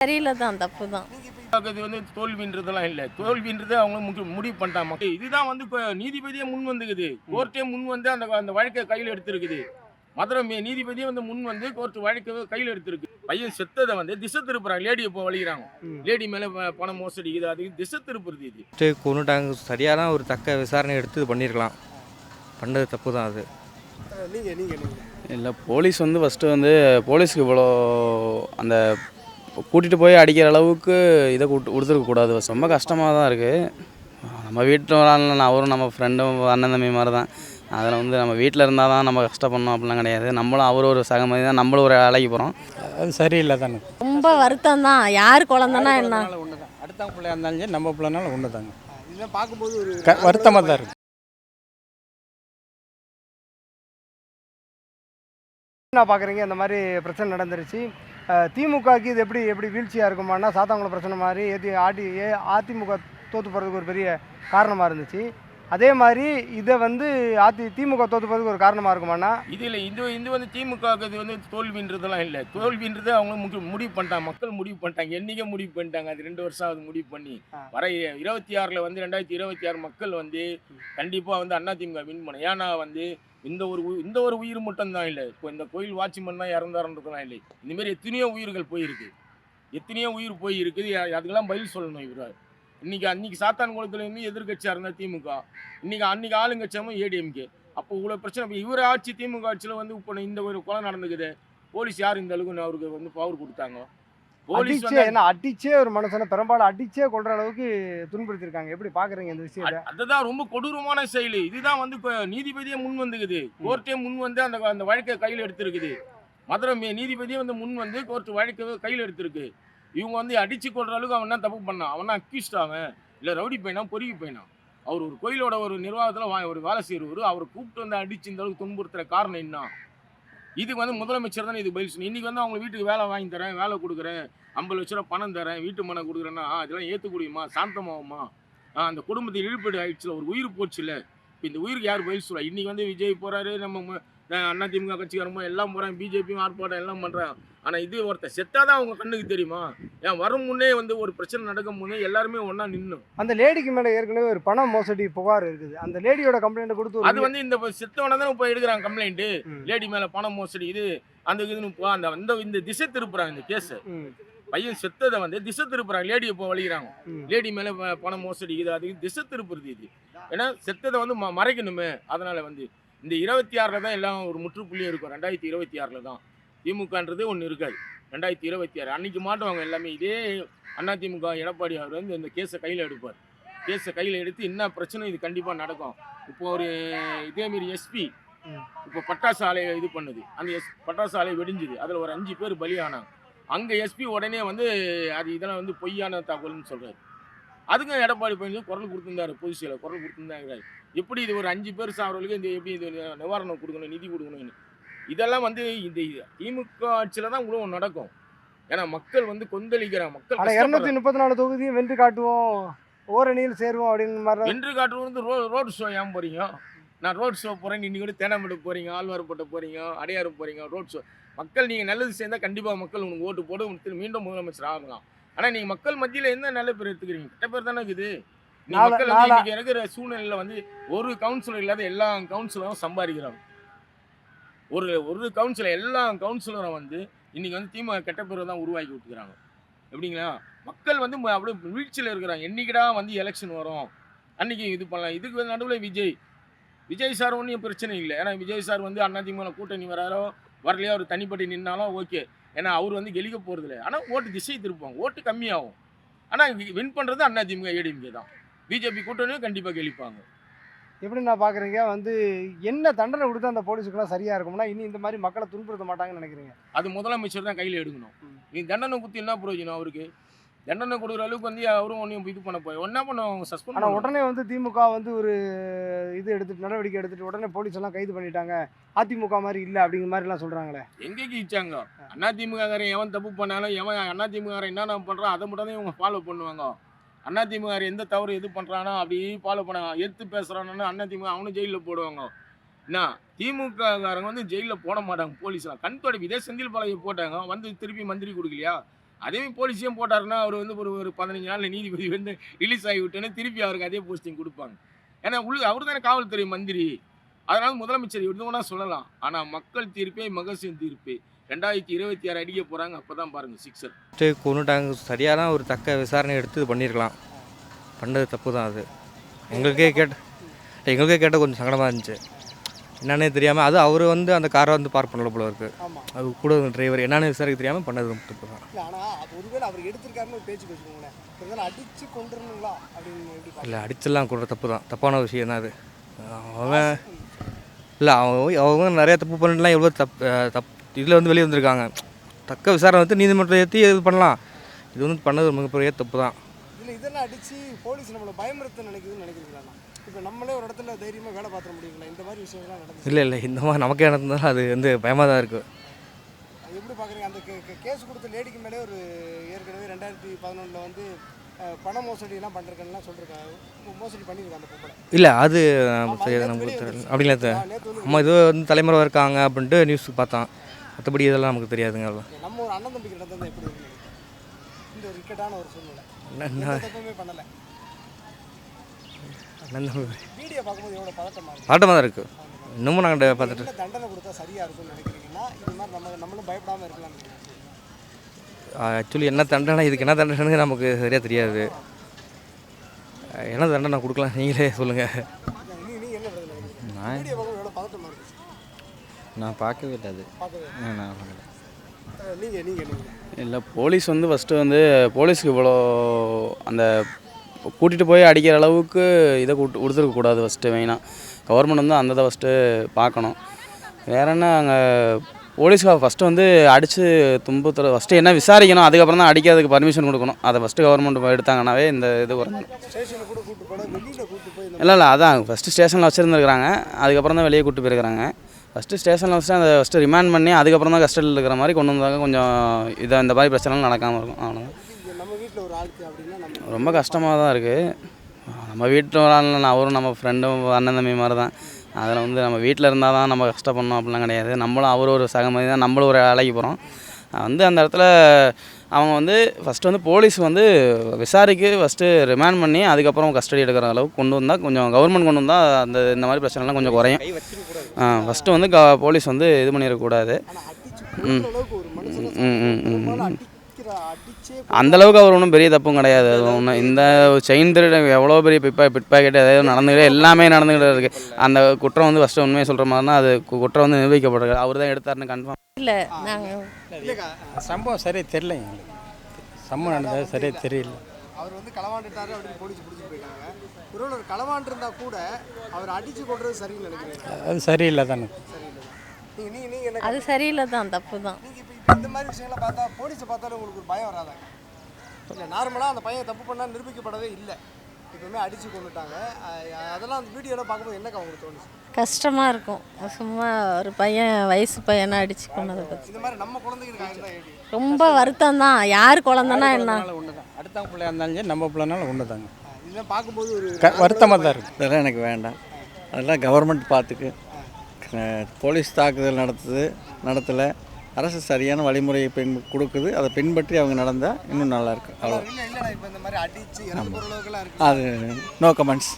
சரியில்லை தான், தப்பு தான். அது வந்து தோல்வின்றதெல்லாம் இல்லை. தோல்வின்றது அவங்க முடிவு பண்ணிட்டாங்க. இதுதான் வந்து இப்போ நீதிபதியே முன் வந்துக்குது. கோர்ட்டே முன் வந்து அந்த அந்த வழக்கை கையில் எடுத்திருக்குது. மதுரை நீதிபதியே வந்து முன் வந்து கோர்ட் வழக்கை கையில் எடுத்திருக்கு. பையன் செத்ததை வந்து திசை திருப்புறாங்க. லேடி இப்போ வலிக்கிறாங்க. லேடி மேலே பணம் மோசடி இது அது திசை திருப்புறது இது. கொண்டுட்டாங்க. சரியான ஒரு தக்க விசாரணை எடுத்து இது பண்ணியிருக்கலாம். பண்ணது தப்பு தான் அது. இல்லை போலீஸ் வந்து ஃபஸ்ட்டு வந்து போலீஸ்க்கு இவ்வளோ அந்த கூட்டிகிட்டு போய் அடிக்கிற அளவுக்கு இதை கொடுத்துருக்கக்கூடாது. ரொம்ப கஷ்டமாக தான் இருக்குது. நம்ம வீட்டில் அவரும் நம்ம ஃப்ரெண்டும் அண்ணன் தம்பி மாதிரி தான். அதில் வந்து நம்ம வீட்டில் இருந்தால் தான் நம்ம கஷ்டப்படணும் அப்படிலாம் கிடையாது. நம்மளும் அவர் ஒரு சக மாதிரி தான், நம்மளும் ஒரு வேலைக்கு போகிறோம். அது சரியில்லை தானே. ரொம்ப வருத்தம் தான். யார் குழந்தைன்னா என்ன? ஒன்று தான். அடுத்தவங்க பிள்ளையா இருந்தாலும் சரி, நம்ம பிள்ளைனாலும் ஒன்று தாங்க. இதெல்லாம் பார்க்கும்போது ஒரு வருத்தமாக தான் இருக்குது. என்ன பார்க்குறீங்க? இந்த மாதிரி பிரச்சனை நடந்துருச்சு. திமுகவுக்கு இது எப்படி எப்படி வீழ்ச்சியாக இருக்குமானா, சாத்தாங்குளம் பிரச்சனை மாதிரி அதிமுக தோற்று போகிறதுக்கு ஒரு பெரிய காரணமாக இருந்துச்சு. அதே மாதிரி இதை வந்து திமுக தோற்று போகிறதுக்கு ஒரு காரணமாக இருக்குமானா? இதில் இது வந்து திமுகவுக்கு இது வந்து தோல்வின்றதெல்லாம் இல்லை. தோல்வின்றது அவங்க முடிவு பண்ணிட்டாங்க. மக்கள் முடிவு பண்ணிட்டாங்க. என்றைக்கே முடிவு பண்ணிட்டாங்க. அது 2 வருஷம் அது முடிவு பண்ணி வர 26 வந்து 2026 மக்கள் வந்து கண்டிப்பாக வந்து அதிமுக வின் பண்ண. ஏன்னா வந்து இந்த ஒரு உயிர் மட்டும்தான் இல்லை. இப்போ இந்த கோயில் வாட்ச்மேன் தான் இறந்தாருன்றதுலாம் இல்லை. இந்தமாரி எத்தனையோ உயிர்கள் போயிருக்கு. எத்தனையோ உயிர் போயிருக்குது. அதுக்கெல்லாம் பதில் சொல்லணும் இவர். அன்றைக்கி சாத்தான்குளத்துலேருந்து எதிர்கட்சியாக இருந்தால் திமுக, அன்றைக்கி ஆளுங்கட்சியாமல் ஏடிஎம்கே. அப்போ இவ்வளோ பிரச்சனை. இப்போ இவர் ஆட்சி திமுக ஆட்சியில் வந்து இப்போ இந்த ஒரு கொலை நடந்துக்குது. போலீஸ் யார் இந்த அளவுக்கு அவருக்கு வந்து பவர் கொடுத்தாங்க? போலீஸ் அடிச்சே ஒரு மனுஷனை பெரும்பாலும் அடிச்சே கொள்ற அளவுக்கு துன்புறுத்திருக்காங்க. எப்படி பாக்குறீங்க இந்த விஷயத்தை? அதுதான் ரொம்ப கொடூரமான செயல். இதுதான் வந்து இப்போ நீதிபதியே முன் வந்துக்குது. கோர்ட்டே முன் வந்து அந்த அந்த வழக்கை கையில் எடுத்திருக்குது. மதுரை நீதிபதியே வந்து முன் வந்து கோர்ட் வழக்கை கையில் எடுத்திருக்கு. இவங்க வந்து அடிச்சு கொள்ற அளவுக்கு அவன் தான் தப்பு பண்ணான். அவன் தான் அக்யூஸ்ட். அவன் இல்லை ரவுடி பையனா பொறுக்கி பையனா. அவர் ஒரு கோயிலோட ஒரு நிர்வாகத்தில் ஒரு வேலை செய்கிறவர். அவரை கூப்பிட்டு வந்து அடிச்சு இந்த அளவுக்கு துன்புறுத்துற காரணம் என்ன? இதுக்கு வந்து முதலமைச்சர் தானே இது பதில் சொல்லணும். இன்றைக்கி வந்து அவங்க வீட்டுக்கு வேலை வாங்கி தரேன், வேலை கொடுக்குறேன், 50 லட்ச ரூபா பணம் தரேன், வீட்டு மனை கொடுக்குறேன்னா இதெல்லாம் ஏற்றுக்கூடியுமா? சாந்தமாகுமா? அந்த குடும்பத்தை இழுப்பீடு ஆயிடுச்சுல, ஒரு உயிர் போச்சுல. இப்போ இந்த உயிருக்கு யார் பதில் சொல்ல? இன்றைக்கி வந்து விஜய் போகிறாரு, நம்ம அதிமுக கட்சிக்காரமோ எல்லாம் போகிறாங்க, பிஜேபியும் ஆர்ப்பாட்டம் எல்லாம் பண்ணுறாங்க. ஆனால் இது ஒருத்தர் செத்தாதான் அவங்க கண்ணுக்கு தெரியுமா? ஏன் வரும் முன்னே வந்து ஒரு பிரச்சனை நடக்கும் முன்னே எல்லாருமே ஒன்றா நின்னும். அந்த லேடிக்கு மேலே ஏற்கனவே ஒரு பண மோசடி புகார் இருக்குது. அந்த லேடியோட கம்ப்ளைண்ட் கொடுத்து அது வந்து இந்த செத்தவனை தான் இப்போ எடுக்கிறாங்க கம்ப்ளைண்ட்டு. லேடி மேலே பண மோசடி இது அந்த இதுன்னு இந்த திசை திருப்புறாங்க இந்த கேஸை. பையன் செத்ததை வந்து திசை திருப்புறாங்க. லேடி இப்போ வலிக்கிறாங்க. லேடி மேலே பண மோசடி இது அது திசை திருப்புறது இது. ஏன்னா செத்ததை வந்து மறைக்கணுமே. அதனால் வந்து இந்த 26 தான் எல்லாம் ஒரு முற்றுப்புள்ளியும் இருக்கும். 2026 தான் திமுகன்றது ஒன்று இருக்காது. 2026 அன்றைக்கி மாட்டுவாங்க எல்லாமே. இதே அதிமுக எடப்பாடி அவர் வந்து இந்த கேஸை கையில் எடுப்பார். கேஸை கையில் எடுத்து என்ன பிரச்சனை இது கண்டிப்பாக நடக்கும். இப்போ ஒரு இதேமாரி எஸ்பி இப்போ பட்டாசு ஆலையை இது பண்ணுது. அந்த பட்டாசு ஆலை வெடிஞ்சுது. அதில் ஒரு 5 பேர் பலியானாங்க. அங்கே எஸ்பி உடனே வந்து அது இதெல்லாம் வந்து பொய்யான தகவல்னு சொல்கிறார். அதுக்கும் எடப்பாடி பழனிசாமி குரல் கொடுத்துருந்தாரு. பொதுச்சியில் குரல் கொடுத்துருந்தாங்கிறாரு. எப்படி இது ஒரு 5 பேர் சாவர்களுக்கு இந்த எப்படி இது நிவாரணம் கொடுக்கணும், நிதி கொடுக்கணும்னு. இதெல்லாம் வந்து இந்த திமுக ஆட்சியில் தான் இவ்வளோ நடக்கும். ஏன்னா மக்கள் வந்து கொந்தளிக்கிறாங்க. மக்கள் 234 தொகுதியும் வென்று காட்டுவோம், ஓரணியில் சேருவோம் அப்படின்னு மாதிரி வென்று காட்டுவோம். வந்து ரோடு ஷோ ஏன் போகிறீங்க? நான் ரோட் ஷோ போகிறேன். இன்னைக்கு கூட தேனாம்பேட்டை போகிறீங்க, ஆழ்வார்பேட்டை போகிறீங்க, அடையாறு போகிறீங்க. ரோட் ஷோ மக்கள் நீங்கள் நல்லது சேர்ந்தால் கண்டிப்பாக மக்கள் உங்களுக்கு ஓட்டு போட்டு மீண்டும் முதலமைச்சர் ஆகலாம். ஆனால் நீங்கள் மக்கள் மத்தியில் எந்த நல்ல பேர் எடுத்துக்கிறீங்க? கெட்ட பேர் தானே இருக்குது. மக்கள் வந்து இன்னைக்கு இருக்கிற சூழ்நிலையில் வந்து ஒரு கவுன்சிலர் இல்லாத எல்லா கவுன்சிலரும் சம்பாதிக்கிறாங்க. ஒரு கவுன்சிலர் எல்லா கவுன்சிலரும் வந்து இன்றைக்கி வந்து திமுக கெட்ட பேரை தான் உருவாக்கி விட்டுக்கிறாங்க. எப்படிங்களா? மக்கள் வந்து அப்படியே வீழ்ச்சியில் இருக்கிறாங்க. என்றைக்கிடா வந்து எலெக்ஷன் வரும் அன்றைக்கி இது பண்ணலாம். இதுக்கு வந்து நடுவில் விஜய் சார் ஒன்றும் பிரச்சனை இல்லை. ஏன்னா விஜய் சார் வந்து அதிமுக கூட்டணி வராரோ வரலையோ அவர் தனிப்பட்டு நின்னாலும் ஓகே. ஏன்னா அவர் வந்து கெலிக்க போகிறதில்ல. ஆனால் ஓட்டு திசை திருப்பாங்க, ஓட்டு கம்மியாகும். ஆனால் வின் பண்ணுறது அதிமுக ஏடிஎம்கே தான். பிஜேபி கூட்டணியும் கண்டிப்பாக கெலிப்பாங்க. எப்படி நான் பார்க்குறீங்க? வந்து என்ன தண்டனை கொடுத்தா அந்த போலீஸுக்குலாம் சரியாக இருக்கும்னா இனி இந்த மாதிரி மக்களை துன்புறுத்த மாட்டாங்கன்னு நினைக்கிறீங்க? அது முதலமைச்சர் தான் கையில் எடுக்கணும். நீ தண்டனை குத்தி என்ன பிரயோஜனம்? அவருக்கு தண்டனை கொடுக்குற அளவுக்கு வந்து அவரும் ஒன்றும் இது பண்ண போய் என்ன பண்ணுவாங்க? சஸ்பெண்ட். ஆனால் உடனே வந்து திமுக வந்து ஒரு நடவடிக்கை எடுத்துட்டு உடனே போலீஸ் எல்லாம் கைது பண்ணிட்டாங்க. அதிமுக மாதிரி இல்லை அப்படிங்கிற மாதிரிலாம் சொல்கிறாங்களே. எங்கேக்கு இச்சாங்க? அதிமுககாரன் எவன் தப்பு பண்ணாலும் எவன் அதிமுககாரன் என்னென்ன பண்ணுறான் அதை மட்டும் தான் இவங்க ஃபாலோ பண்ணுவாங்க. அதிமுக எந்த தவறு எது பண்ணுறானோ அப்படி ஃபாலோ பண்ணாங்க. எடுத்து பேசுகிறானு அதிமுக அவனும் ஜெயிலில் போடுவாங்க. என்ன திமுககாரங்க வந்து ஜெயிலில் போட மாட்டாங்க. போலீஸ்லாம் கண் தொடப்பி இதே செந்தில் பாலாஜி போட்டாங்க. வந்து திருப்பி மந்திரி கொடுக்கலையா? அதேமாதிரி போலீஸையும் போட்டாருன்னா அவர் வந்து ஒரு 15 நாளில் நீதிபதி வந்து ரிலீஸ் ஆகி விட்டோன்னே திருப்பி அவருக்கு அதே போஸ்டிங் கொடுப்பாங்க. ஏன்னா அவர் தானே காவல்துறை மந்திரி. அதனால முதலமைச்சர் எதுவும் சொல்லலாம். ஆனால் மக்கள் தீர்ப்பே மகசின் தீர்ப்பு 2026 அடிக்க போகிறாங்க. அப்போ தான் பாருங்கள் சிக்ஸர் கொண்டுட்டாங்க. சரியான ஒரு தக்க விசாரணை எடுத்து இது பண்ணியிருக்கலாம். பண்ணது தப்பு தான் அது. எங்களுக்கே கேட்ட கொஞ்சம் சங்கடமாக இருந்துச்சு. என்னன்னே தெரியாமல் அது அவர் வந்து அந்த காரை வந்து பார்க் பண்ணல போல இருக்குது. அது கூட டிரைவர் என்னன்னு விசாரிக்க தெரியாமல் பண்ணது தப்பு தான். ஆனால் ஒருவேளை அவர் எடுத்திருக்காருன்னு ஒரு பேச்சு பேசுவோங்களேன், அடித்து கொண்டுருங்களா அப்படின்னு எப்படி இல்லை அடிச்செல்லாம் கூட தப்பு தான், தப்பான விஷயம் தான் அது. அவன் இல்லை அவங்க நிறையா தப்பு பண்ணிட்டுலாம் எவ்வளோ இதில் வந்து வெளியே வந்திருக்காங்க. தக்க விசாரணை வந்து நீதிமன்றம் ஏற்றி இது பண்ணலாம். இது வந்து பண்ணது மிகப்பெரிய தப்பு தான். இல்லை இதெல்லாம் அடித்து போலீஸ் நம்மளை பயமுறுத்த நினைக்கிறீங்களா? இப்போ நம்மளே ஒரு இடத்துல தைரியமாக வேலை பார்த்துட முடியுங்களா? இந்த மாதிரி விஷயங்கள்லாம் நடந்துச்சு. இல்லை இந்த மாதிரி நமக்கே நடந்தாலும் அது வந்து பயமாக தான் இருக்குது. அது எப்படி பார்க்குறீங்க? அந்த கேஸ் கொடுத்த லேடிக்கு மேலே ஒரு ஏற்கனவே 2011 வந்து பண மோசடியெல்லாம் பண்ணுறதுலாம் சொல்லியிருக்காங்க. மோசடி பண்ணியிருக்காங்க அந்த பொம்பளை. இல்லை அது நமக்கு தெரியல அப்படிங்களா? நம்ம இது வந்து தலைமுறை இருக்காங்க அப்படின்ட்டு நியூஸ் பார்த்தோம். மற்றபடி இதெல்லாம் நமக்கு தெரியாதுங்க. நம்ம ஒரு அண்ணன் தம்பிக்கு நடந்தது எப்படி இருக்கு? இந்த ஒரு இக்கட்டான ஒரு சூழ்நிலை எப்பவுமே பண்ணலை. வீடியோ பார்க்கும்போது எவ்வளோ பதட்டமாக தான் இருக்குது. இன்னமும் நாங்கள் பார்த்துட்டு தண்டனை கொடுத்தா சரியாக இருக்கும்னு நினைக்கிறீங்கன்னா இது மாதிரி நம்மளும் பயப்படாமல் இருக்கலாம். ஆக்சுவலி என்ன தண்டனை, இதுக்கு என்ன தண்டனை நமக்கு சரியாக தெரியாது. என்ன தண்டனை கொடுக்கலாம் நீங்களே சொல்லுங்கள். நான் பார்க்கவே இல்லை அது. இல்லை போலீஸ் வந்து ஃபஸ்ட்டு வந்து போலீஸ்க்கு இவ்வளோ அந்த கூட்டிகிட்டு போய் அடிக்கிற அளவுக்கு இதை கொடுத்துருக்கக்கூடாது. ஃபஸ்ட்டு மெயினாக கவர்மெண்ட் வந்து அந்த ஃபஸ்ட்டு பார்க்கணும். வேறு என்ன அங்கே போலீஸ்க்கு ஃபஸ்ட்டு வந்து அடித்து துன்புறுத்துற ஃபஸ்ட்டு என்ன விசாரிக்கணும், அதுக்கப்புறம் தான் அடிக்கிறதுக்கு பர்மிஷன் கொடுக்கணும். அதை ஃபஸ்ட்டு கவர்மெண்ட் எடுத்தாங்கன்னாவே இந்த இது குறைஞ்சிடும். இல்லை அதான் ஃபஸ்ட்டு ஸ்டேஷனில் வச்சுருந்துருக்குறாங்க, அதுக்கப்புறம் தான் வெளியே கூப்பிட்டு போயிருக்கிறாங்க. ஃபஸ்ட்டு ஸ்டேஷனில் வச்சுட்டு அந்த ஃபஸ்ட்டு ரிமாண்ட் பண்ணி அதுக்கப்புறம் தான் கஸ்டடியில் இருக்கிற மாதிரி கொண்டு வந்தாங்க. கொஞ்சம் இந்த மாதிரி பிரச்சனைலாம் நடக்காமல் இருக்கும். அவ்வளோதான். ரொம்ப கஷ்டமாக தான் இருக்குது. நம்ம வீட்டில் ஒரு ஆள் அவரும் நம்ம ஃப்ரெண்டும் அண்ணன் தம்பி மாதிரி தான். அதில் வந்து நம்ம வீட்டில் இருந்தால் தான் நம்ம கஷ்டப்படணும் அப்படிலாம் கிடையாது. நம்மளும் அவர் ஒரு சகமதி தான், நம்மளும் ஒரு வேலைக்கு போகிறோம். வந்து அந்த இடத்துல அவங்க வந்து ஃபஸ்ட்டு வந்து போலீஸ் வந்து விசாரிக்கு ஃபஸ்ட்டு ரிமாண்ட் பண்ணி அதுக்கப்புறம் கஸ்டடி எடுக்கிற அளவுக்கு கொண்டு வந்தால் கொஞ்சம் கவர்மெண்ட் கொண்டு வந்தால் இந்த மாதிரி பிரச்சனைலாம் கொஞ்சம் குறையும். ஃபஸ்ட்டு வந்து போலீஸ் வந்து இது பண்ணிடக்கூடாது. அந்தளவுக்கு அவர் ஒன்றும் பெரிய தப்பும் கிடையாது. அது ஒன்று இந்த செயின் திருட எவ்வளோ பெரிய பிட் பாக்கெட் எதாவது நடந்துக்கிட்டே எல்லாமே நடந்துக்கிட்டே இருக்குது. அந்த குற்றம் வந்து ஃபஸ்ட்டு உண்மையை சொல்கிற மாதிரினா அது குற்றம் வந்து நிரூபிக்கப்படுறது. அவர் தான் எடுத்தாருன்னு கன்ஃபார்ம் இல்லை. நாங்கள் சம்பவம் சரியாக தெரியல. எங்களுக்கு சம்பவம் நடந்தது சரியாக தெரியல. அவர் வந்து களவாண்டுட்டாரு அப்படின்னு போலீஸ் பிடிச்சிட்டு போயிருக்காங்க. ஒருவேளை ஒரு களவாண்டு இருந்தால் கூட அவர் அடித்து கொள்வது சரின்னு நினைக்கிறேன். அது சரியில்லை தானே. நீங்கள் அது சரியில்லை தான், தப்பு தான். நீங்கள் இப்போ இந்த மாதிரி விஷயங்கள்லாம் பார்த்தா போலீஸை பார்த்தாலும் உங்களுக்கு ஒரு பயம் வராதாங்க? இல்லை நார்மலாக அந்த பையன் தப்பு பண்ணால் நிரூபிக்கப்படவே இல்லை, இப்போவுமே அடித்து கொண்டுட்டாங்க. அதெல்லாம் அந்த வீடியோலாம் பார்க்கும்போது என்னக்கா உங்களுக்கு தோணுச்சு? கஷ்டமாக இருக்கும். சும்மா ஒரு பையன் வயசு பையனை அடித்து கொண்டதை பற்றி இந்த மாதிரி நம்ம குழந்தைங்களுக்கு ரொம்ப வருத்தம் தான். யார் குழந்தைன்னா என்ன? ஒன்று தான். அடுத்தவங்க பிள்ளையா இருந்தாலும் சரி நம்ம பிள்ளைனாலும் ஒன்று தாங்க. இதெல்லாம் பார்க்கும்போது ஒரு வருத்தமாக தான் இருக்குது. இதெல்லாம் எனக்கு வேண்டாம். அதெல்லாம் கவர்மெண்ட் பார்த்துக்கு. போலீஸ் தாக்குதல் நடத்தலை. அரசு சரியான வழிமுறையை கொடுக்குது. அதை பின்பற்றி அவங்க நடந்தால் இன்னும் நல்லாயிருக்கும். அவ்வளோ. இல்லை இப்போ இந்த மாதிரி அடித்து இறந்து போகிற அளவுக்குலாம் இருக்குது. அது நோ கமெண்ட்ஸ்.